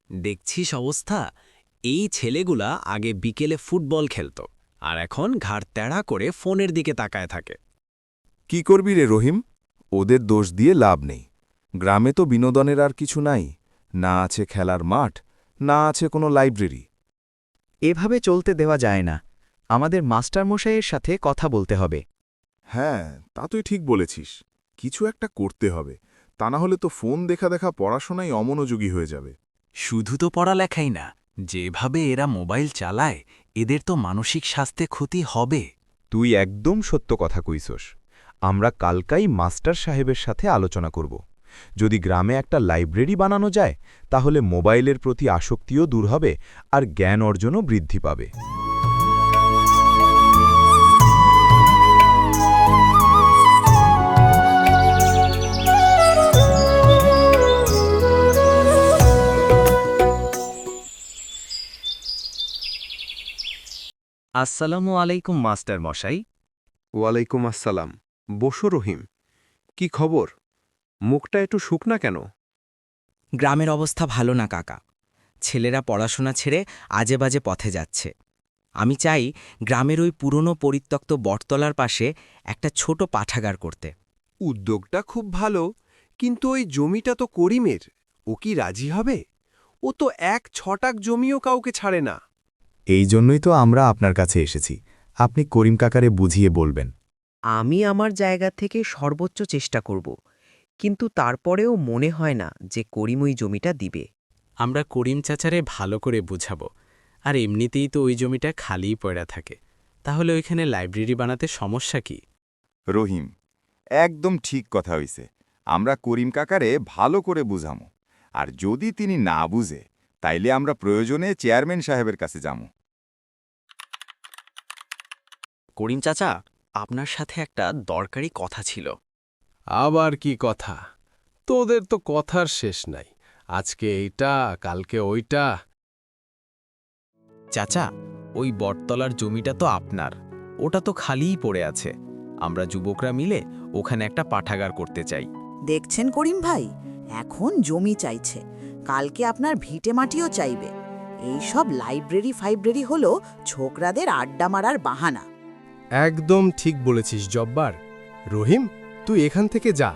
দেখছিস অবস্থা? এই ছেলেগুলা আগে বিকেলে ফুটবল খেলত, আর এখন ঘাড় তেড়া করে ফোনের দিকে তাকায় থাকে। কি করবি রে রহিম? ওদের দোষ দিয়ে লাভ নেই। গ্রামে তো বিনোদনের আর কিছু নাই, না আছে খেলার মাঠ, না আছে কোনো লাইব্রেরি। এভাবে চলতে দেওয়া যায় না। আমাদের মাস্টারমশাইয়ের সাথে কথা বলতে হবে। হ্যাঁ, তা তুই ঠিক বলেছিস। কিছু একটা করতে হবে, তা না হলে তো ফোন দেখা দেখা পড়াশোনায় অমনোযোগী হয়ে যাবে। শুধু তো পড়ালেখাই না, যেভাবে এরা মোবাইল চালায় এদের তো মানসিক স্বাস্থ্যে ক্ষতি হবে। তুই একদম সত্য কথা কইছস। আমরা কালকাই মাস্টার সাহেবের সাথে আলোচনা করব। যদি গ্রামে একটা লাইব্রেরি বানানো যায়, তাহলে মোবাইলের প্রতি আসক্তিও দূর হবে আর জ্ঞান অর্জনও বৃদ্ধি পাবে। আসসালামু আলাইকুম মাস্টার মশাই। ওয়ালাইকুম আসসালাম। বসো রহিম। কি খবর? মুখটা একটু শুকনা কেন? গ্রামের অবস্থা ভালো না কাকা। ছেলেরা পড়াশোনা ছেড়ে আজে বাজে পথে যাচ্ছে। আমি চাই গ্রামের ওই পুরনো পরিত্যক্ত বটতলার পাশে একটা ছোট পাঠাগার করতে। উদ্যোগটা খুব ভালো, কিন্তু ওই জমিটা তো করিমের। ও কি রাজি হবে? ও তো 1 ছটাক জমিও কাউকে ছাড়ে না। এই জন্যই তো আমরা আপনার কাছে এসেছি। আপনি করিম কাকারে বুঝিয়ে বলবেন। আমি আমার জায়গা থেকে সর্বোচ্চ চেষ্টা করব, কিন্তু তারপরেও মনে হয় না যে করিম ওই জমিটা দিবে। আমরা করিম চাচারে ভালো করে বুঝাবো, আর এমনিতেই তো ওই জমিটা খালিই পড়া থাকে। তাহলে ওইখানে লাইব্রেরি বানাতে সমস্যা কি? রহিম, একদম ঠিক কথা হইছে। আমরা করিম কাকারে ভালো করে বুঝামো, আর যদি তিনি না বুঝে, তাইলে আমরা প্রয়োজনে চেয়ারম্যান সাহেবের কাছে যামু। করিম চাচা, আপনার সাথে একটা দরকারি কথা ছিল। আবার কি কথা? তোদের তো কথার শেষ নাই। আজকে এইটা, কালকে ওইটা। চাচা, ওই বটতলার জমিটা তো আপনার, ওটা তো খালিই পড়ে আছে। আমরা যুবকরা মিলে ওখানে একটা পাঠাগার করতে চাই। দেখছেন করিম ভাই, এখন জমি চাইছে, কালকে আপনার ভিটে মাটিও চাইবে। এইসব লাইব্রেরি ফাইব্রেরি হলো ছোকরাদের আড্ডা মারার বাহানা। একদম ঠিক বলেছিস জব্বার। রহিম, তুই এখান থেকে যা।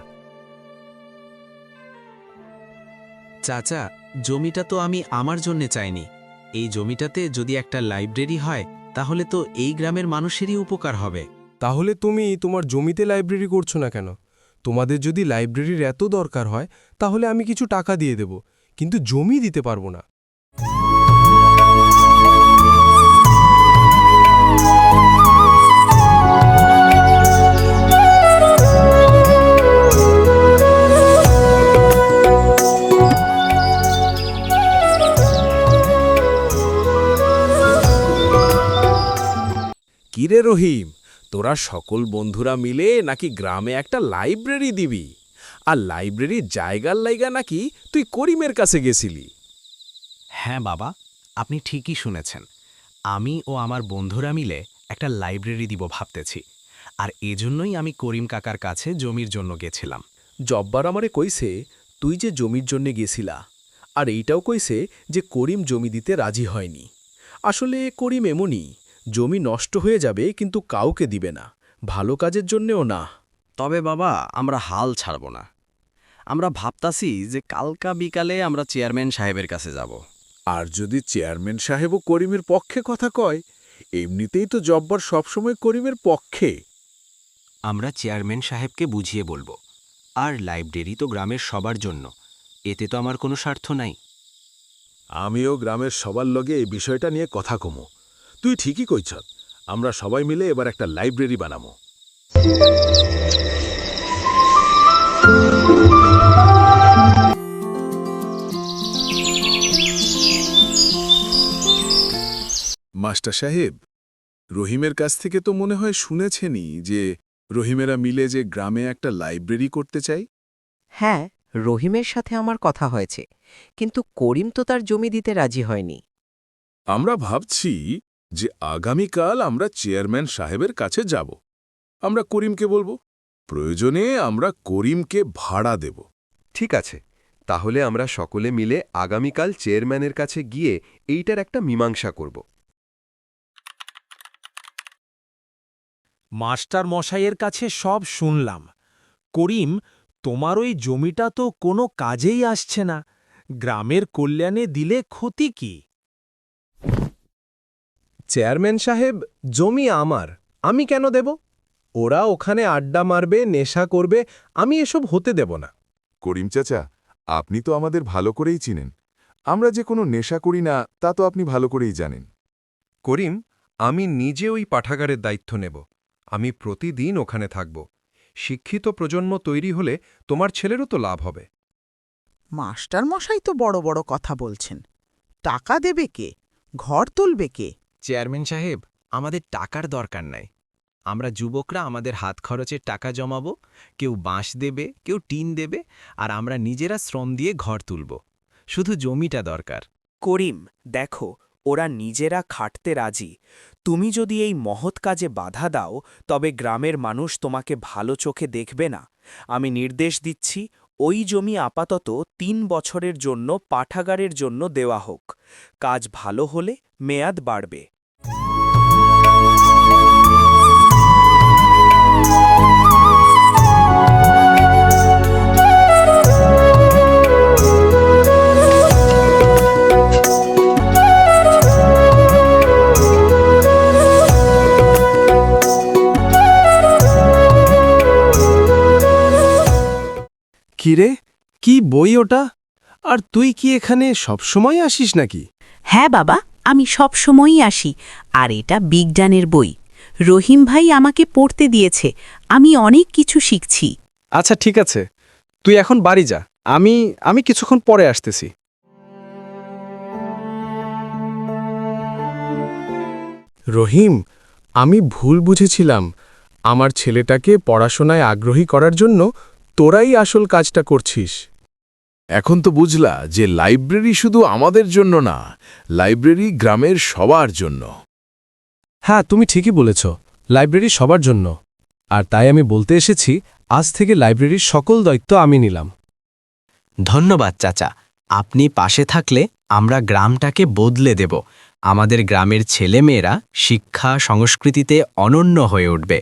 চাচা, জমিটা তো আমি আমার জন্যে চাইনি। এই জমিটাতে যদি একটা লাইব্রেরি হয়, তাহলে তো এই গ্রামের মানুষেরই উপকার হবে। তাহলে তুমি তোমার জমিতে লাইব্রেরি করছো না কেন? তোমাদের যদি লাইব্রেরির এত দরকার হয়, তাহলে আমি কিছু টাকা দিয়ে দেব, কিন্তু জমি দিতে পারবো না। কিরে রহিম, তোরা সকল বন্ধুরা মিলে নাকি গ্রামে একটা লাইব্রেরি দিবি? আর লাইব্রেরির জায়গার লাইগা নাকি তুই করিমের কাছে গেছিলি? হ্যাঁ বাবা, আপনি ঠিকই শুনেছেন। আমি ও আমার বন্ধুরা মিলে একটা লাইব্রেরি দিব ভাবতেছি, আর এজন্যই আমি করিম কাকার কাছে জমির জন্য গেছিলাম। জব্বার আমারে কইছে তুই যে জমির জন্যে গেছিলা, আর এইটাও কইছে যে করিম জমি দিতে রাজি হয়নি। আসলে করিম এমনই, জমি নষ্ট হয়ে যাবে কিন্তু কাউকে দিবে না, ভালো কাজের জন্যেও না। তবে বাবা, আমরা হাল ছাড়ব না। আমরা ভাবতাছি যে কালকা বিকালে আমরা চেয়ারম্যান সাহেবের কাছে যাব। আর যদি চেয়ারম্যান সাহেবও করিমের পক্ষে কথা কয়, এমনিতেই তো জব্বার সবসময় করিমের পক্ষে। আমরা চেয়ারম্যান সাহেবকে বুঝিয়ে বলবো। আর লাইব্রেরি তো গ্রামের সবার জন্য, এতে তো আমার কোনো স্বার্থ নাই। আমিও গ্রামের সবার লগে এই বিষয়টা নিয়ে কথা কমো। তুই ঠিকই কইছ, আমরা সবাই মিলে এবার একটা লাইব্রেরি বানামো। মাস্টার সাহেব, রহিমের কাছ থেকে তো মনে হয় শুনেছেনই যে রহিমেরা মিলে যে গ্রামে একটা লাইব্রেরি করতে চাই। হ্যাঁ, রহিমের সাথে আমার কথা হয়েছে, কিন্তু করিম তো তার জমি দিতে রাজি হয়নি। আমরা ভাবছি যে আগামীকাল আমরা চেয়ারম্যান সাহেবের কাছে যাব। আমরা করিমকে বলবো, প্রয়োজনে আমরা করিমকে ভাড়া দেব। ঠিক আছে, তাহলে আমরা সকলে মিলে আগামীকাল চেয়ারম্যানের কাছে গিয়ে এইটার একটা মীমাংসা করব। মাস্টার মশাইয়ের কাছে সব শুনলাম। করিম, তোমার ওই জমিটা তো কোনো কাজেই আসছে না। গ্রামের কল্যাণে দিলে ক্ষতি কি? চেয়ারম্যান সাহেব, জমি আমার, আমি কেন দেব? ওরা ওখানে আড্ডা মারবে, নেশা করবে, আমি এসব হতে দেব না। করিম চাচা, আপনি তো আমাদের ভালো করেই চিনেন। আমরা যে কোনো নেশা করি না তা তো আপনি ভালো করেই জানেন। করিম, আমি নিজে ওই পাঠাগারের দায়িত্ব নেব। আমি প্রতিদিন ওখানে থাকব। শিক্ষিত প্রজন্ম তৈরি হলে তোমার ছেলেরও তো লাভ হবে। মাস্টার মশাই তো বড় বড় কথা বলছেন। টাকা দেবে কে? ঘর তুলবে কে? চেয়ারম্যান সাহেব, আমাদের টাকার দরকার নাই। আমরা যুবকরা আমাদের হাত খরচের টাকা জমাবো, কেউ বাঁশ দেবে, কেউ টিন দেবে, আর আমরা নিজেরা শ্রম দিয়ে ঘর তুলব। শুধু জমিটা দরকার। করিম, দেখো, ওরা নিজেরা খাটতে রাজি। তুমি যদি এই মহৎ কাজে বাধা দাও, তবে গ্রামের মানুষ তোমাকে ভালো চোখে দেখবে না। আমি নির্দেশ দিচ্ছি, ওই জমি আপাতত ৩ বছরের জন্য পাঠাগারের জন্য দেওয়া হোক। কাজ ভালো হলে মেয়াদ বাড়বে। কিরে, কি বই ওটা? আর তুই কি এখানে সবসময় আসিস নাকি? হ্যাঁ বাবা, আমি সব সময়ই আসি। আর এটা বিজ্ঞানের বই। রহিম ভাই আমাকে পড়তে দিয়েছে। আমি অনেক কিছু শিখছি। আচ্ছা ঠিক আছে, তুই এখন বাড়ি যা, আমি কিছুক্ষণ পরে আসতেছি। রহিম, আমি ভুল বুঝেছিলাম। আমার ছেলেটাকে পড়াশোনায় আগ্রহী করার জন্য তোরাই আসল কাজটা করছিস। এখন তো বুঝলা যে লাইব্রেরি শুধু আমাদের জন্য না, লাইব্রেরি গ্রামের সবার জন্য। হ্যাঁ, তুমি ঠিকই বলেছ, লাইব্রেরি সবার জন্য। আর তাই আমি বলতে এসেছি, আজ থেকে লাইব্রেরির সকল দায়িত্ব আমি নিলাম। ধন্যবাদ চাচা, আপনি পাশে থাকলে আমরা গ্রামটাকে বদলে দেব। আমাদের গ্রামের ছেলেমেয়েরা শিক্ষা সংস্কৃতিতে অনন্য হয়ে উঠবে।